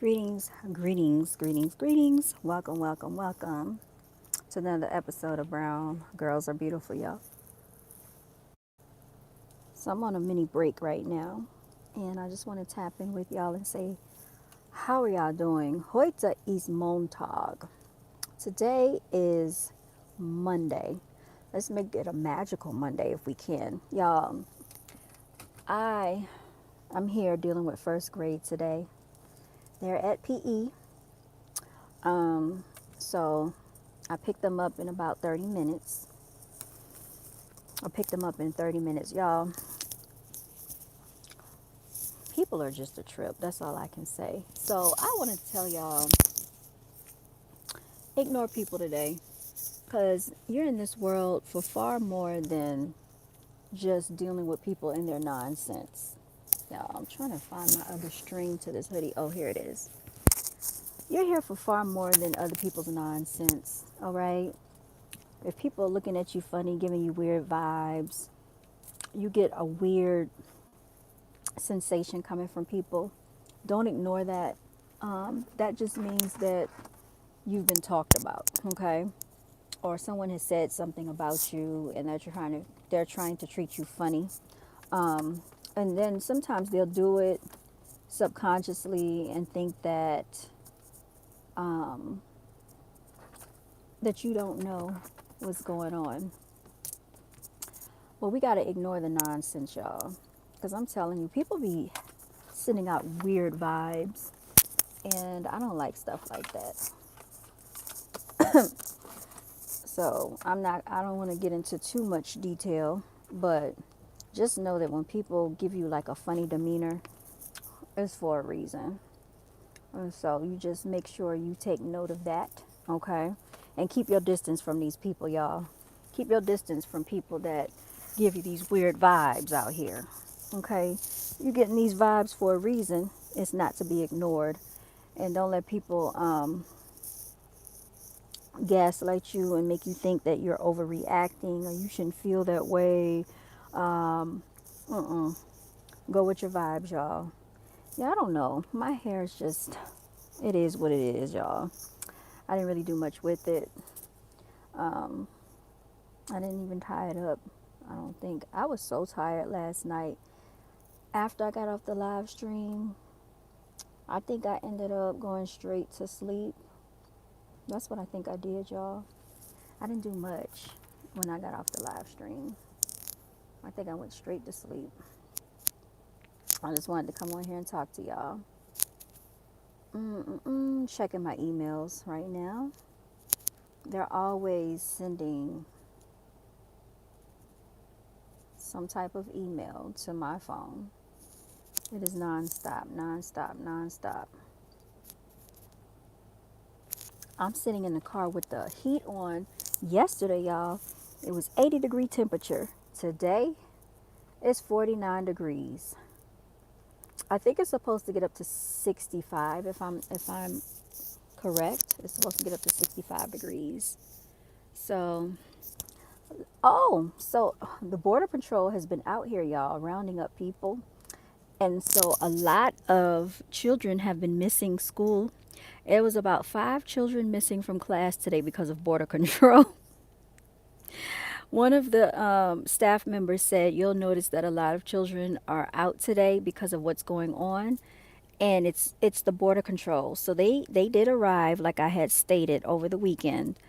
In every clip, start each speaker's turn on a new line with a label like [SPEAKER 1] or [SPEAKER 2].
[SPEAKER 1] Greetings, greetings, greetings, greetings. Welcome, welcome, welcome to another episode of Brown Girls Are Beautiful, y'all. So I'm on a mini break right now, and I just want to tap in with y'all and say, how are y'all doing? Heute ist Montag. Today is Monday. Let's make it a magical Monday if we can. Y'all, I I'm here dealing with first grade today. They're at PE. So I picked them up in about 30 minutes. I picked them up in 30 minutes. Y'all, people are just a trip. That's all I can say. So I want to tell y'all, ignore people today. Because you're in this world for far more than just dealing with people and their nonsense. Y'all, I'm trying to find my other string to this hoodie. Oh, here it is. You're here for far more than other people's nonsense, all right? If people are looking at you funny, giving you weird vibes, you get a weird sensation coming from people. Don't ignore that. That just means that you've been talked about, okay? Or someone has said something about you, and that they're trying to treat you funny. And then sometimes they'll do it subconsciously and think that you don't know what's going on. Well, we got to ignore the nonsense, y'all, because I'm telling you, people be sending out weird vibes, and I don't like stuff like that. So I don't want to get into too much detail, but just know that when people give you like a funny demeanor, it's for a reason. And so you just make sure you take note of that, okay? And keep your distance from these people, y'all. Keep your distance from people that give you these weird vibes out here, okay? You're getting these vibes for a reason. It's not to be ignored. And don't let people gaslight you and make you think that you're overreacting or you shouldn't feel that way. Um, Go with your vibes, y'all. Yeah, I don't know. My hair is just, it is what it is, y'all. I didn't really do much with it. Um, I didn't even tie it up. I don't think. I was so tired last night. After I got off the live stream, I think I ended up going straight to sleep. That's what I think I did, y'all. I didn't do much when I got off the live stream. I think I went straight to sleep. I just wanted to come on here and talk to y'all. Checking my emails right now. They're always sending some type of email to my phone. It is nonstop, nonstop, nonstop. I'm sitting in the car with the heat on. Yesterday, y'all, it was 80-degree temperature. Today, it's 49 degrees. I think it's supposed to get up to 65 if I'm correct. It's supposed to get up to 65 degrees. So, so the Border Patrol has been out here, y'all, rounding up people. And so a lot of children have been missing school. It was about 5 children missing from class today because of border control. One of the staff members said, "You'll notice that a lot of children are out today because of what's going on, and it's the border control." So they did arrive, like I had stated over the weekend,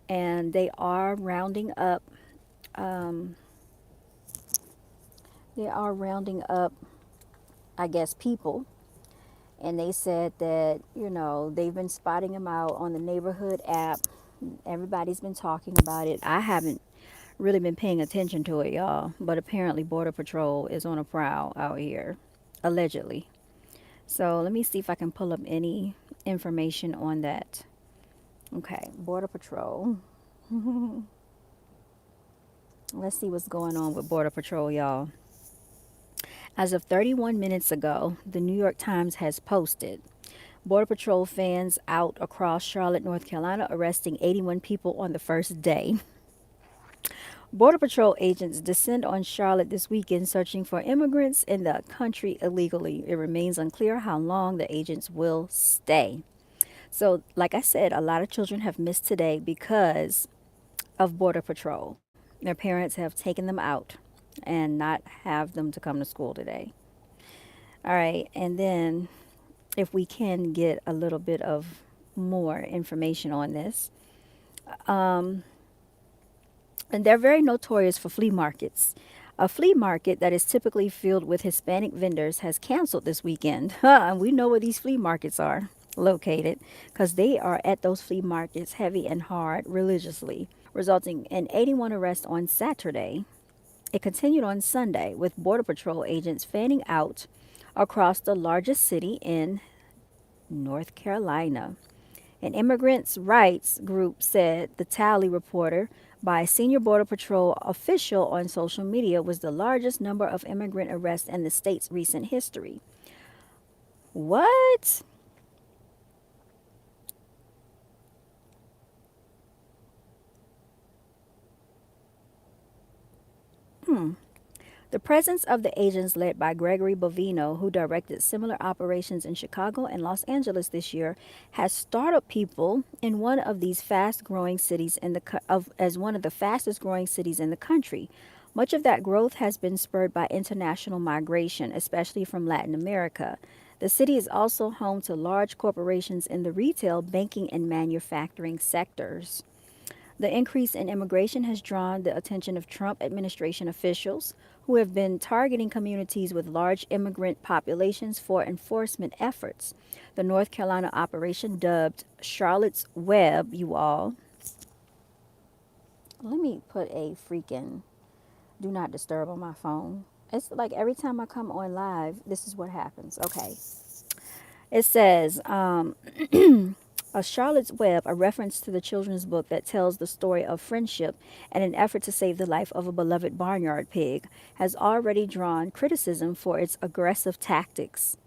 [SPEAKER 1] and they are rounding up. Um, they are rounding up, I guess, people. And they said that they've been spotting them out on the neighborhood app. Everybody's been talking about it. I haven't really been paying attention to it, y'all. But apparently, Border Patrol is on a prowl out here, allegedly. So let me see if I can pull up any information on that. Okay, Border Patrol. Let's see what's going on with Border Patrol, y'all. As of 31 minutes ago, the New York Times has posted Border Patrol fans out across Charlotte, North Carolina, arresting 81 people on the first day. Border Patrol agents descend on Charlotte this weekend searching for immigrants in the country illegally. It remains unclear how long the agents will stay. So, like I said, a lot of children have missed today because of Border Patrol. Their parents have taken them out and not have them to come to school today. All right, and then if we can get a little bit of more information on this, and they're very notorious for flea markets. A flea market that is typically filled with Hispanic vendors has canceled this weekend. And we know where these flea markets are located because they are at those flea markets heavy and hard religiously, resulting in 81 arrests on Saturday. It continued on Sunday with Border Patrol agents fanning out across the largest city in North Carolina. An immigrants' rights group said the tally reporter by a senior Border Patrol official on social media was the largest number of immigrant arrests in the state's recent history. What? The presence of the agents led by Gregory Bovino, who directed similar operations in Chicago and Los Angeles this year, has startled people in one of these fast-growing cities in the as one of the fastest-growing cities in the country. Much of that growth has been spurred by international migration, especially from Latin America. The city is also home to large corporations in the retail, banking, and manufacturing sectors. The increase in immigration has drawn the attention of Trump administration officials who have been targeting communities with large immigrant populations for enforcement efforts. The North Carolina operation, dubbed Charlotte's Web, you all. Let me put a freaking do not disturb on my phone. It's like every time I come on live, this is what happens. Okay. It says, a Charlotte's Web, a reference to the children's book that tells the story of friendship and an effort to save the life of a beloved barnyard pig, has already drawn criticism for its aggressive tactics,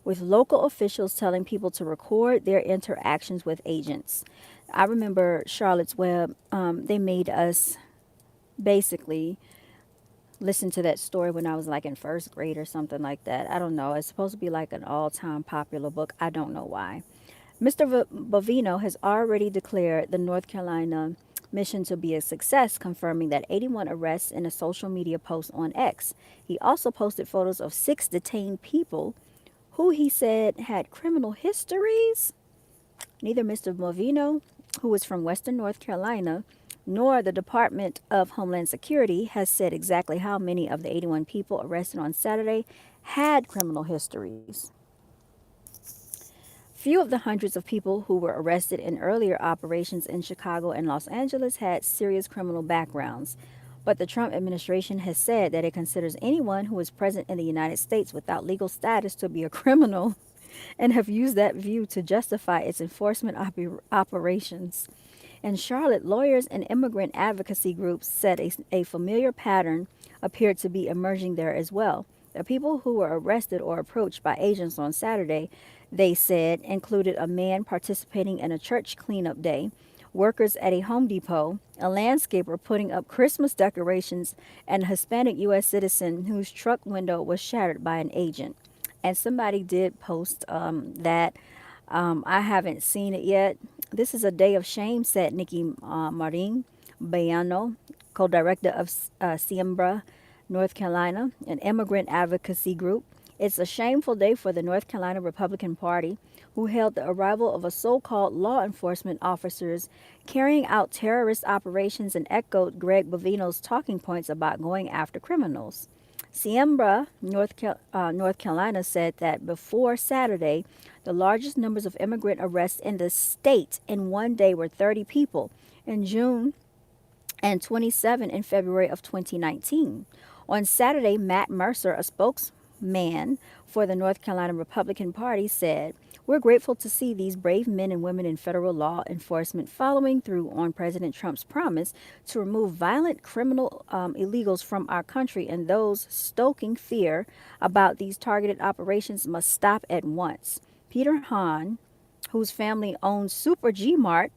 [SPEAKER 1] with local officials telling people to record their interactions with agents. I remember Charlotte's Web, they made us basically listen to that story when I was like in first grade or something like that. I don't know. It's supposed to be like an all time popular book. I don't know why. Mr. Bovino has already declared the North Carolina mission to be a success, confirming that 81 arrests in a social media post on X. He also posted photos of 6 detained people who he said had criminal histories. Neither Mr. Bovino, who is from Western North Carolina, nor the Department of Homeland Security has said exactly how many of the 81 people arrested on Saturday had criminal histories. Few of the hundreds of people who were arrested in earlier operations in Chicago and Los Angeles had serious criminal backgrounds, but the Trump administration has said that it considers anyone who is present in the United States without legal status to be a criminal and have used that view to justify its enforcement operations. In Charlotte, lawyers and immigrant advocacy groups said a familiar pattern appeared to be emerging there as well. The people who were arrested or approached by agents on Saturday, they said, included a man participating in a church cleanup day, workers at a Home Depot, a landscaper putting up Christmas decorations, and a Hispanic U.S. citizen whose truck window was shattered by an agent. And somebody did post that. I haven't seen it yet. This is a day of shame, said Nikki Marin Bayano, co-director of Siembra, North Carolina, an immigrant advocacy group. It's a shameful day for the North Carolina Republican Party, who hailed the arrival of a so-called law enforcement officers carrying out terrorist operations and echoed Greg Bovino's talking points about going after criminals. Siembra, North Carolina, said that before Saturday, the largest numbers of immigrant arrests in the state in one day were 30 people in June and 27 in February of 2019. On Saturday, Matt Mercer, a spokesman for the North Carolina Republican Party, said, "We're grateful to see these brave men and women in federal law enforcement following through on President Trump's promise to remove violent criminal illegals from our country, and those stoking fear about these targeted operations must stop at once." Peter Hahn, whose family owns Super G Mart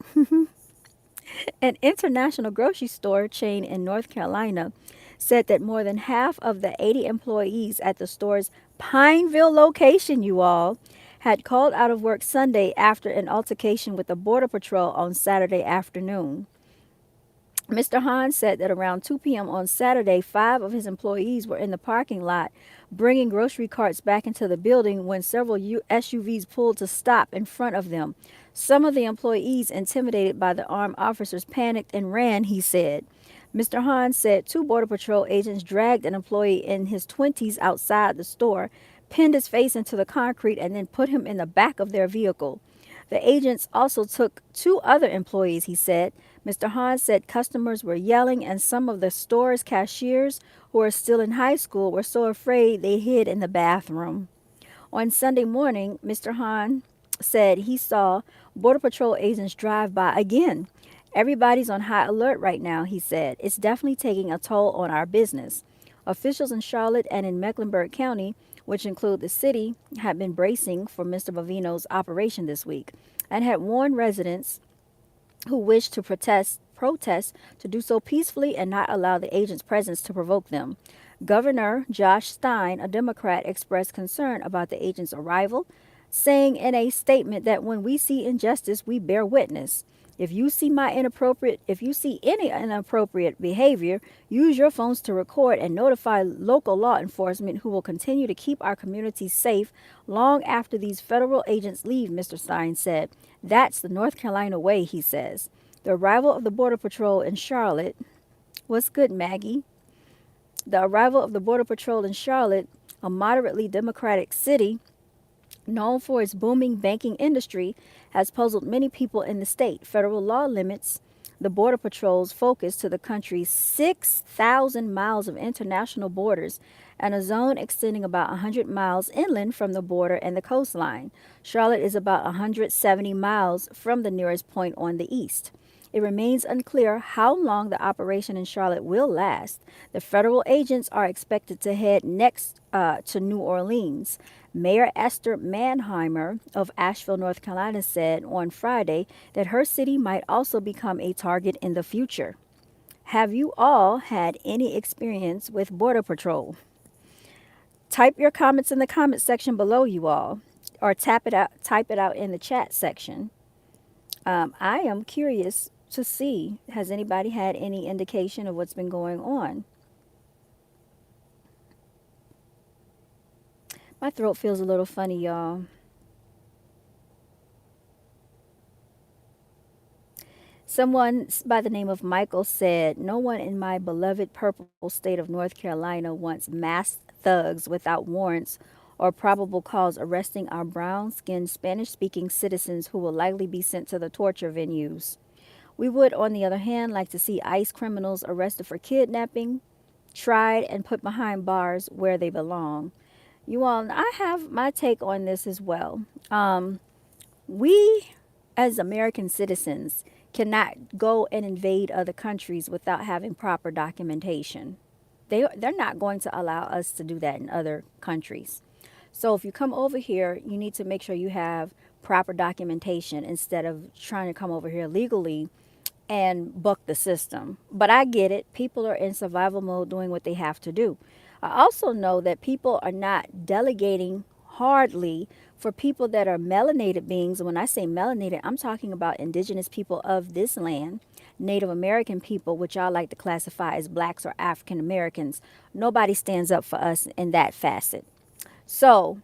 [SPEAKER 1] An international grocery store chain in North Carolina said that more than half of the 80 employees at the store's Pineville location, you all, had called out of work Sunday after an altercation with the Border Patrol on Saturday afternoon. Mr. Hahn said that around 2 p.m. on Saturday, five of his employees were in the parking lot bringing grocery carts back into the building when several SUVs pulled to stop in front of them. Some of the employees, intimidated by the armed officers, panicked and ran, he said. Mr. Hahn said two Border Patrol agents dragged an employee in his 20s outside the store, pinned his face into the concrete, and then put him in the back of their vehicle. The agents also took two other employees, he said. Mr. Hahn said customers were yelling, and some of the store's cashiers, who are still in high school, were so afraid they hid in the bathroom. On Sunday morning, Mr. Hahn said he saw Border Patrol agents drive by again. Everybody's on high alert right now, he said. It's definitely taking a toll on our business. Officials in Charlotte and in Mecklenburg County, which include the city, had been bracing for Mr. Bovino's operation this week and had warned residents who wished to protest to do so peacefully and not allow the agent's presence to provoke them. Governor Josh Stein, a Democrat, expressed concern about the agent's arrival, saying in a statement that when we see injustice, we bear witness. If you see any inappropriate behavior, use your phones to record and notify local law enforcement who will continue to keep our communities safe long after these federal agents leave, Mr. Stein said. That's the North Carolina way, he says. The arrival of the Border Patrol in Charlotte. What's good, Maggie? The arrival of the Border Patrol in Charlotte, a moderately Democratic city, known for its booming banking industry, has puzzled many people in the state. Federal law limits the Border Patrol's focus to the country's 6,000 miles of international borders and a zone extending about 100 miles inland from the border and the coastline. Charlotte is about 170 miles from the nearest point on the east. It remains unclear how long the operation in Charlotte will last. The federal agents are expected to head next to New Orleans. Mayor Esther Manheimer of Asheville, North Carolina, said on Friday that her city might also become a target in the future. Have you all had any experience with Border Patrol? Type your comments in the comment section below, you all, or type it out in the chat section. I am curious to see, has anybody had any indication of what's been going on? My throat feels a little funny, y'all. Someone by the name of Michael said, no one in my beloved purple state of North Carolina wants masked thugs without warrants or probable cause arresting our brown skinned Spanish speaking citizens who will likely be sent to the torture venues. We would, on the other hand, like to see ICE criminals arrested for kidnapping, tried, and put behind bars where they belong. You all, I have my take on this as well. We, as American citizens, cannot go and invade other countries without having proper documentation. They're not going to allow us to do that in other countries. So if you come over here, you need to make sure you have proper documentation instead of trying to come over here legally and buck the system. But I get it. People are in survival mode doing what they have to do. I also know that people are not delegating hardly for people that are melanated beings. When I say melanated, I'm talking about indigenous people of this land, Native American people, which I like to classify as blacks or African Americans. Nobody stands up for us in that facet. So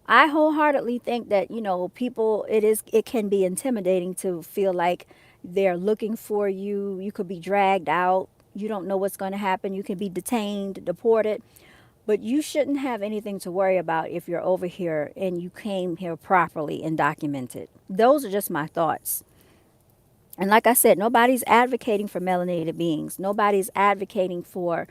[SPEAKER 1] I wholeheartedly think that, people, it can be intimidating to feel like they're looking for you. You could be dragged out. You don't know what's going to happen. You can be detained, deported. But you shouldn't have anything to worry about if you're over here and you came here properly and documented. Those are just my thoughts. And like I said, nobody's advocating for melanated beings. Nobody's advocating for,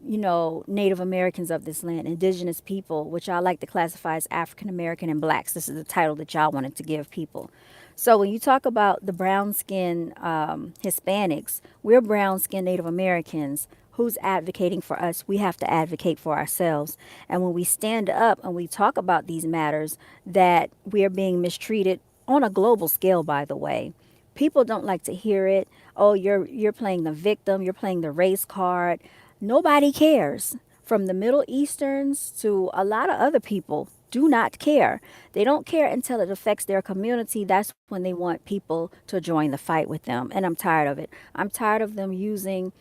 [SPEAKER 1] Native Americans of this land, indigenous people, which I like to classify as African American and blacks. This is the title that y'all wanted to give people. So when you talk about the brown skin Hispanics, we're brown skin Native Americans. Who's advocating for us? We have to advocate for ourselves. And when we stand up and we talk about these matters, that we are being mistreated on a global scale, by the way, People don't like to hear it. Oh, you're playing the victim, you're playing the race card. Nobody cares. From the Middle Easterns to a lot of other people do not care. They don't care until it affects their community. That's when they want people to join the fight with them. And I'm tired of it. I'm tired of them using,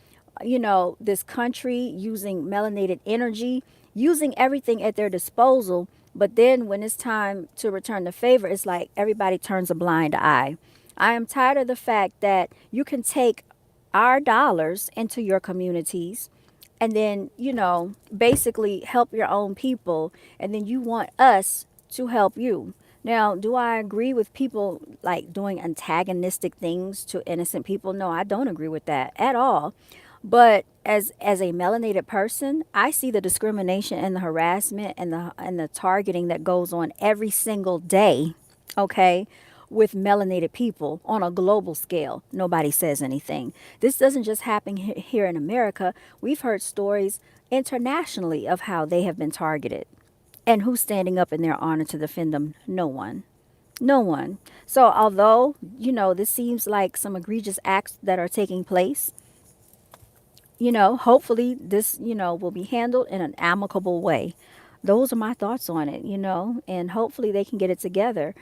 [SPEAKER 1] this country, using melanated energy, using everything at their disposal. But then when it's time to return the favor, it's like everybody turns a blind eye. I am tired of the fact that you can take our dollars into your communities and then, basically help your own people. And then you want us to help you. Now, do I agree with people like doing antagonistic things to innocent people? No, I don't agree with that at all. But as a melanated person, I see the discrimination and the harassment and the targeting that goes on every single day, okay, with melanated people on a global scale. Nobody says anything. This doesn't just happen here in America. We've heard stories internationally of how they have been targeted. And who's standing up in their honor to defend them? No one. No one. So although, this seems like some egregious acts that are taking place, hopefully this, will be handled in an amicable way. Those are my thoughts on it, and hopefully they can get it together.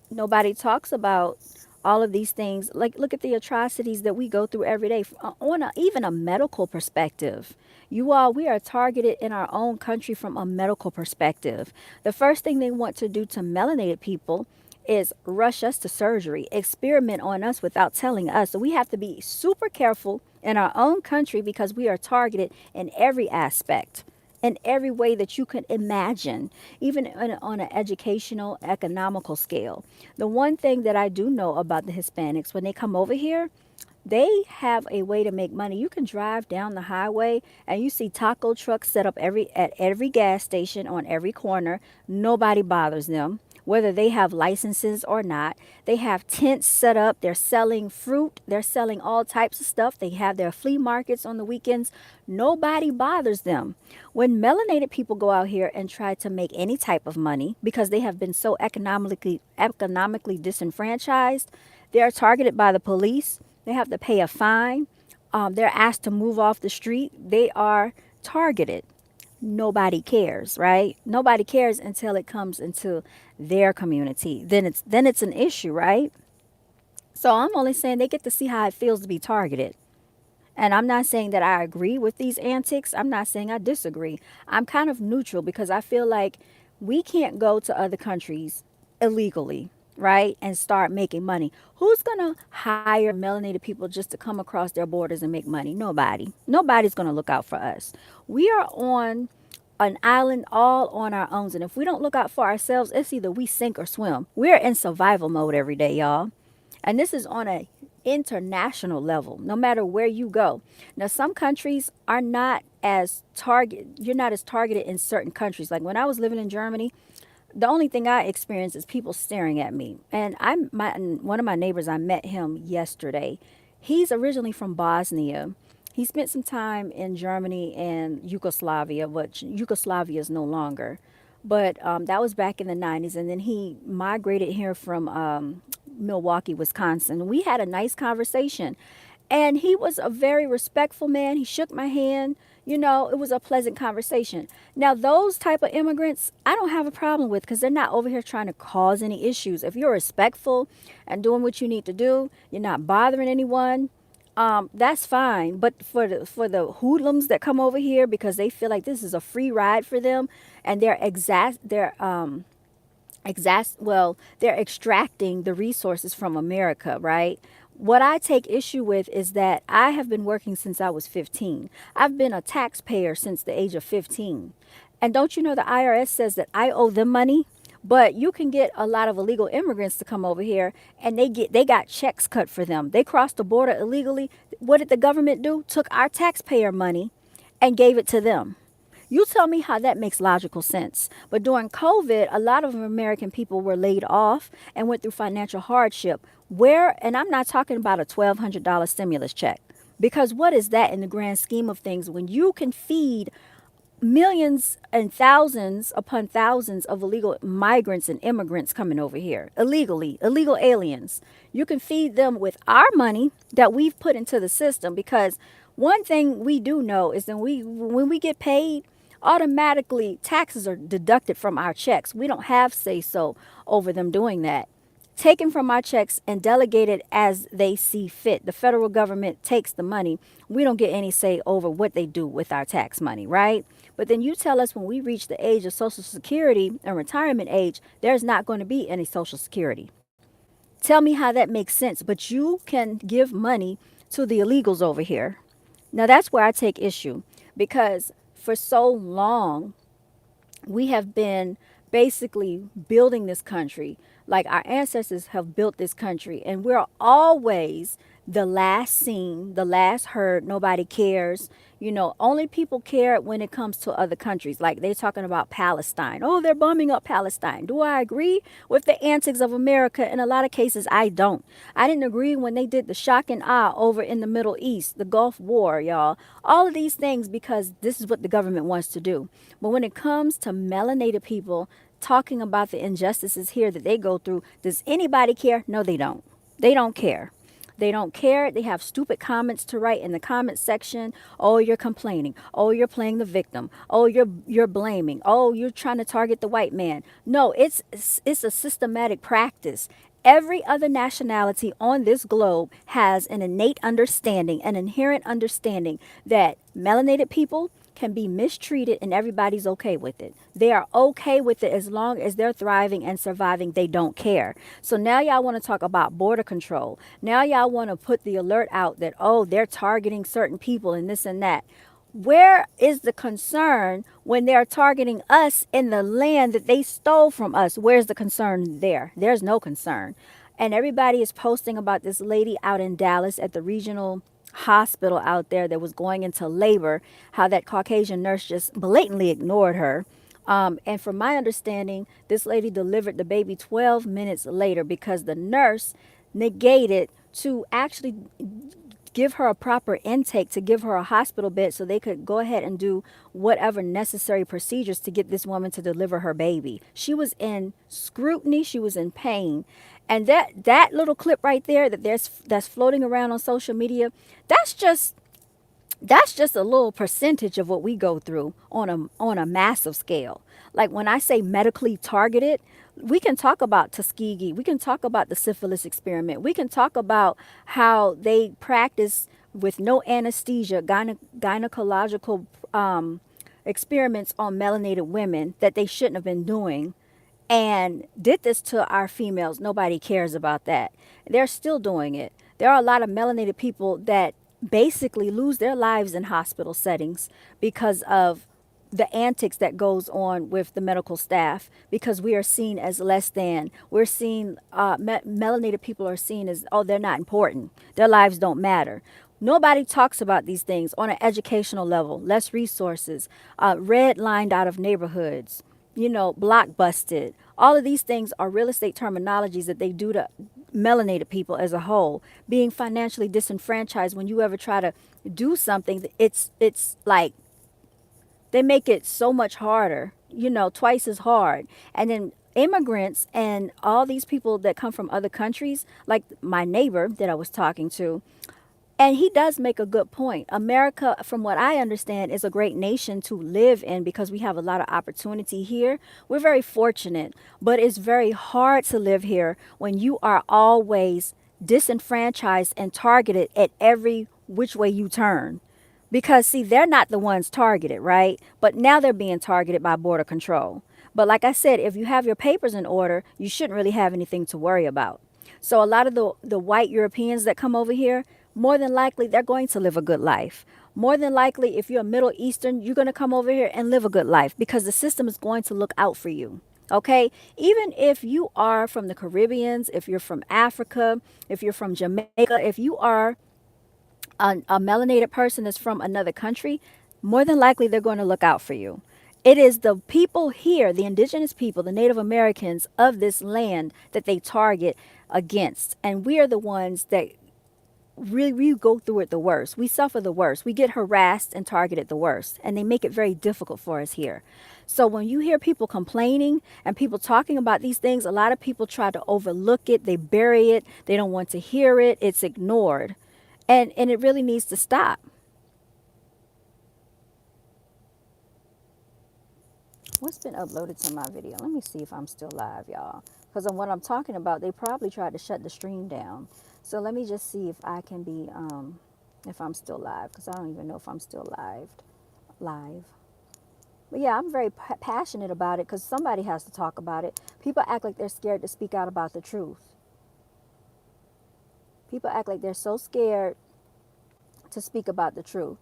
[SPEAKER 1] Nobody talks about all of these things. Like, look at the atrocities that we go through every day on even a medical perspective. We are targeted in our own country from a medical perspective. The first thing they want to do to melanated people is rush us to surgery, experiment on us without telling us. So we have to be super careful in our own country because we are targeted in every aspect, in every way that you could imagine, even on an educational, economical scale. The one thing that I do know about the Hispanics, when they come over here, they have a way to make money. You can drive down the highway and you see taco trucks set up at every gas station on every corner. Nobody bothers them, whether they have licenses or not. They have tents set up. They're selling fruit. They're selling all types of stuff. They have their flea markets on the weekends. Nobody bothers them. When melanated people go out here and try to make any type of money because they have been so economically disenfranchised, they are targeted by the police. They have to pay a fine. They're asked to move off the street. They are targeted. Nobody cares, right? Nobody cares until it comes into their community. Then it's an issue, right? So I'm only saying they get to see how it feels to be targeted. And I'm not saying that I agree with these antics. I'm not saying I disagree. I'm kind of neutral because I feel like we can't go to other countries illegally, right? And start making money. Who's going to hire melanated people just to come across their borders and make money? Nobody. Nobody's going to look out for us. We are on an island all on our own. And if we don't look out for ourselves, it's either we sink or swim. We're in survival mode every day, y'all. And this is on a international level, no matter where you go. Now, some countries are not as you're not as targeted in certain countries. Like when I was living in Germany, the only thing I experienced is people staring at me. And one of my neighbors, I met him yesterday. He's originally from Bosnia. He spent some time in Germany and Yugoslavia, which Yugoslavia is no longer. But that was back in the 90s. And then he migrated here from Milwaukee, Wisconsin. We had a nice conversation. And he was a very respectful man. He shook my hand. It was a pleasant conversation. Now, those type of immigrants, I don't have a problem with because they're not over here trying to cause any issues. If you're respectful and doing what you need to do, you're not bothering anyone, that's fine. But for the hoodlums that come over here because they feel like this is a free ride for them, and they're extracting the resources from America, right? What I take issue with is that I have been working since I was 15. I've been a taxpayer since the age of 15. And don't you know the IRS says that I owe them money? But you can get a lot of illegal immigrants to come over here and they got checks cut for them. They crossed the border illegally. What did the government do? Took our taxpayer money and gave it to them. You tell me how that makes logical sense. But during COVID, a lot of American people were laid off and went through financial hardship. And I'm not talking about a $1,200 stimulus check, because what is that in the grand scheme of things when you can feed millions and thousands upon thousands of illegal migrants and immigrants coming over here illegally, illegal aliens. You can feed them with our money that we've put into the system, because one thing we do know is that when we get paid, automatically taxes are deducted from our checks. We don't have say so over them doing that, taken from our checks and delegated as they see fit. The federal government takes the money. We don't get any say over what they do with our tax money, right? But then you tell us when we reach the age of Social Security and retirement age, there's not going to be any Social Security. Tell me how that makes sense. But you can give money to the illegals over here. Now, that's where I take issue, because for so long, we have been basically building this country like our ancestors have built this country, and we're always the last seen, the last heard. Nobody cares. Only people care when it comes to other countries. Like they're talking about Palestine. Oh, they're bombing up Palestine. Do I agree with the antics of America? In a lot of cases, I don't. I didn't agree when they did the shock and awe over in the Middle East, the Gulf War, y'all. All of these things because this is what the government wants to do. But when it comes to melanated people talking about the injustices here that they go through, does anybody care? No, they don't. They don't care. They don't care. They have stupid comments to write in the comment section. Oh, you're complaining. Oh, you're playing the victim. Oh, you're blaming. Oh, you're trying to target the white man. No, it's a systematic practice. Every other nationality on this globe has an innate understanding, an inherent understanding that melanated people can be mistreated and everybody's okay with it. They are okay with it as long as they're thriving and surviving. They don't care. So now y'all want to talk about border control. Now y'all want to put the alert out that, oh, they're targeting certain people and this and that. Where is the concern when they're targeting us in the land that they stole from us? Where's the concern there? There's no concern. And everybody is posting about this lady out in Dallas at the regional hospital out there that was going into labor, how that Caucasian nurse just blatantly ignored her. And from my understanding, this lady delivered the baby 12 minutes later because the nurse negated to actually give her a proper intake, to give her a hospital bed so they could go ahead and do whatever necessary procedures to get this woman to deliver her baby. She was in scrutiny, she was in pain. And that little clip right there that's floating around on social media, that's just a little percentage of what we go through on a massive scale. Like when I say medically targeted, we can talk about Tuskegee, we can talk about the syphilis experiment, we can talk about how they practice with no anesthesia gynecological experiments on melanated women that they shouldn't have been doing, and did this to our females. Nobody cares about that. They're still doing it. There are a lot of melanated people that basically lose their lives in hospital settings because of the antics that goes on with the medical staff, because we are seen as less than. We're seen, melanated people are seen as, oh, they're not important. Their lives don't matter. Nobody talks about these things on an educational level. Less resources, red lined out of neighborhoods, block busted. All of these things are real estate terminologies that they do to melanated people as a whole. Being financially disenfranchised, when you ever try to do something, it's like they make it so much harder, twice as hard. And then immigrants and all these people that come from other countries, like my neighbor that I was talking to, and he does make a good point. America, from what I understand, is a great nation to live in because we have a lot of opportunity here. We're very fortunate, but it's very hard to live here when you are always disenfranchised and targeted at every which way you turn. Because, see, they're not the ones targeted, right? But now they're being targeted by border control. But like I said, if you have your papers in order, you shouldn't really have anything to worry about. So a lot of the white Europeans that come over here, more than likely, they're going to live a good life. More than likely, if you're a Middle Eastern, you're going to come over here and live a good life because the system is going to look out for you. Okay, even if you are from the Caribbeans, if you're from Africa, if you're from Jamaica, if you are a melanated person that's from another country, more than likely they're going to look out for you. It is the people here, the indigenous people, the Native Americans of this land that they target against. And we are the ones that really we go through it the worst. We suffer the worst. We get harassed and targeted the worst, and they make it very difficult for us here. So when you hear people complaining and people talking about these things, a lot of people try to overlook it. They bury it. They don't want to hear it. It's ignored. And it really needs to stop. What's been uploaded to my video? Let me see if I'm still live, y'all. Because on what I'm talking about, they probably tried to shut the stream down. So let me just see if I can be, if I'm still live. Because I don't even know if I'm still live. Live. But yeah, I'm very passionate about it because somebody has to talk about it. People act like they're scared to speak out about the truth. People act like they're so scared to speak about the truth.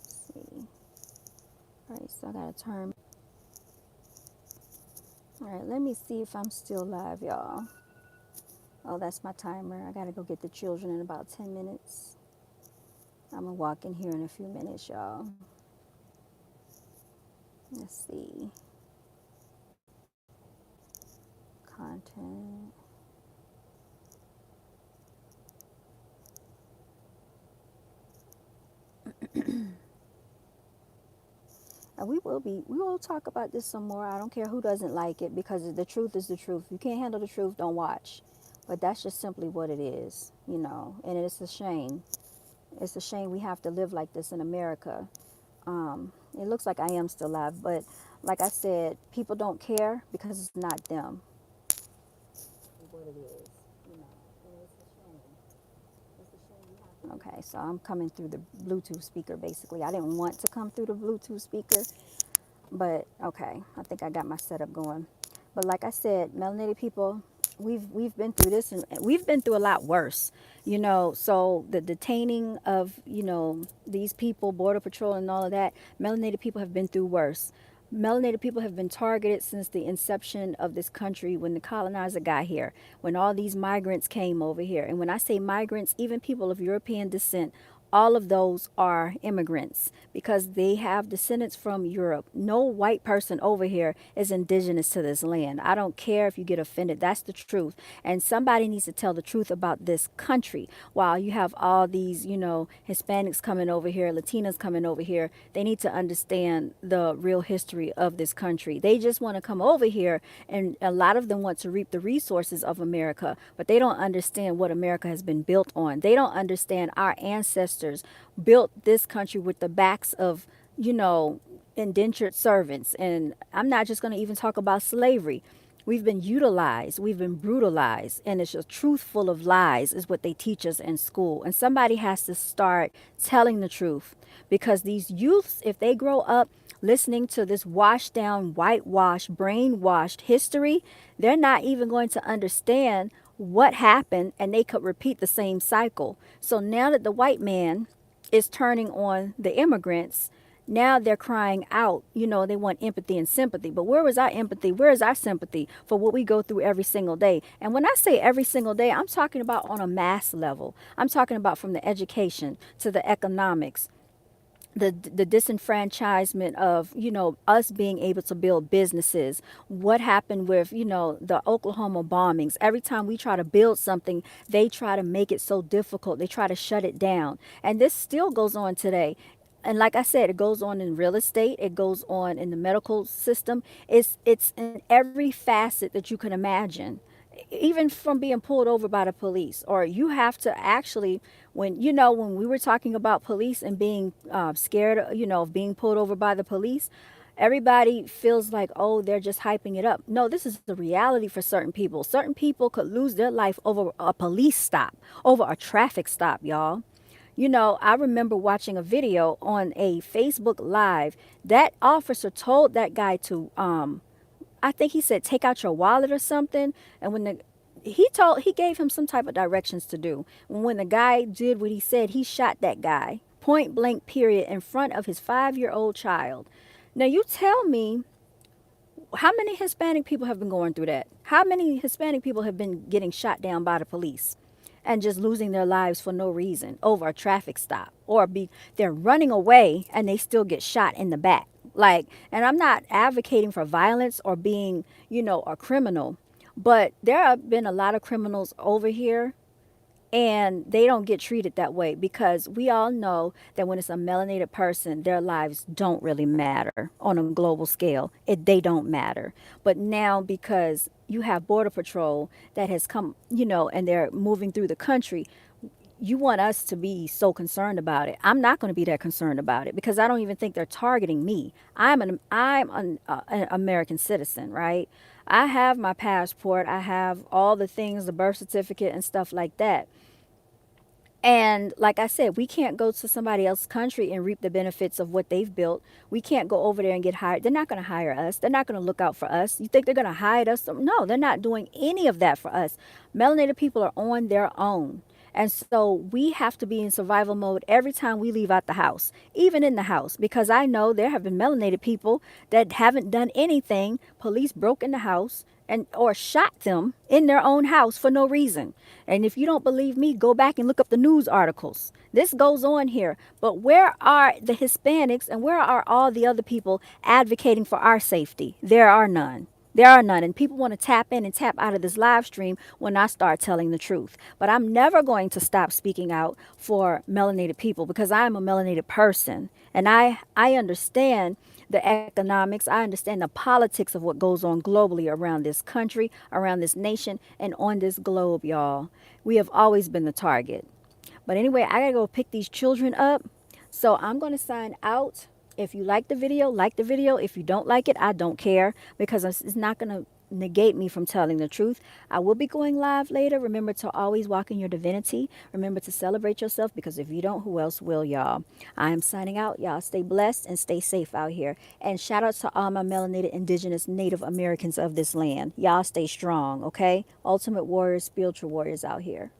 [SPEAKER 1] Let's see. All right, so I got to turn. All right, let me see if I'm still live, y'all. Oh, that's my timer. I got to go get the children in about 10 minutes. I'm going to walk in here in a few minutes, y'all. Let's see. Content. And we will talk about this some more. I don't care who doesn't like it because the truth is the truth. If you can't handle the truth, don't watch. But that's just simply what it is, you know. And it's a shame. It's a shame we have to live like this in America. It looks like I am still alive, but like I said, people don't care because it's not them. What it is, you know. And it's a shame. It's a shame we have to. Okay, so I'm coming through the Bluetooth speaker basically. I didn't want to come through the Bluetooth speaker, but okay, I think I got my setup going. But like I said, melanated people, we've been through this, and we've been through a lot worse, you know. So the detaining of, you know, these people, border patrol and all of that, melanated people have been through worse. Melanated people have been targeted since the inception of this country, when the colonizer got here, when all these migrants came over here. And when I say migrants, even people of European descent, all of those are immigrants because they have descendants from Europe. No white person over here is indigenous to this land. I don't care if you get offended. That's the truth. And somebody needs to tell the truth about this country. While you have all these, you know, Hispanics coming over here, Latinas coming over here, they need to understand the real history of this country. They just want to come over here, and a lot of them want to reap the resources of America, but they don't understand what America has been built on. They don't understand our ancestors built this country with the backs of, you know, indentured servants. And I'm not just going to even talk about slavery. We've been utilized, we've been brutalized, and it's a truth full of lies, is what they teach us in school. And somebody has to start telling the truth, because these youths, if they grow up listening to this washed down, whitewashed, brainwashed history, they're not even going to understand what happened, and they could repeat the same cycle. So now that the white man is turning on the immigrants, now they're crying out, you know, they want empathy and sympathy. But where is our empathy? Where is our sympathy for what we go through every single day? And when I say every single day, I'm talking about on a mass level. I'm talking about from the education to the economics, the disenfranchisement of, you know, us being able to build businesses. What happened with, you know, the Oklahoma bombings? Every time we try to build something, they try to make it so difficult. They try to shut it down. And this still goes on today. And like I said, it goes on in real estate, it goes on in the medical system. It's in every facet that you can imagine, even from being pulled over by the police. Or you have to actually, when, you know, when we were talking about police and being scared, you know, of being pulled over by the police, everybody feels like, oh, they're just hyping it up. No, this is the reality for certain people. Certain people could lose their life over a police stop, over a traffic stop, y'all. You know, I remember watching a video on a Facebook Live. That officer told that guy to, I think he said, take out your wallet or something. And when he gave him some type of directions to do. When the guy did what he said, he shot that guy point blank, period, in front of his 5-year-old child. Now, you tell me, how many Hispanic people have been going through that? How many Hispanic people have been getting shot down by the police and just losing their lives for no reason over a traffic stop? Or they're running away and they still get shot in the back. Like, and I'm not advocating for violence or being, a criminal, but there have been a lot of criminals over here and they don't get treated that way because we all know that when it's a melanated person, their lives don't really matter on a global scale. They don't matter. But now, because you have Border Patrol that has come, and they're moving through the country, you want us to be so concerned about it. I'm not going to be that concerned about it because I don't even think they're targeting me. I'm an American citizen, right? I have my passport. I have all the things, the birth certificate and stuff like that. And like I said, we can't go to somebody else's country and reap the benefits of what they've built. We can't go over there and get hired. They're not going to hire us. They're not going to look out for us. You think they're going to hire us? No, they're not doing any of that for us. Melanated people are on their own. And so we have to be in survival mode every time we leave out the house, even in the house, because I know there have been melanated people that haven't done anything. Police broke in the house and or shot them in their own house for no reason. And if you don't believe me, go back and look up the news articles. This goes on here. But where are the Hispanics and where are all the other people advocating for our safety? There are none. There are none. And people want to tap in and tap out of this live stream when I start telling the truth. But I'm never going to stop speaking out for melanated people because I am a melanated person. And I understand the economics. I understand the politics of what goes on globally around this country, around this nation, and on this globe, y'all. We have always been the target. But anyway, I gotta go pick these children up. So I'm gonna sign out. If you like the video, like the video. If you don't like it, I don't care because it's not gonna negate me from telling the truth. I will be going live later. Remember to always walk in your divinity. Remember to celebrate yourself because if you don't, who else will, y'all? I am signing out. Y'all stay blessed and stay safe out here. And shout out to all my melanated, indigenous, Native Americans of this land. Y'all stay strong, okay? Ultimate warriors, spiritual warriors out here.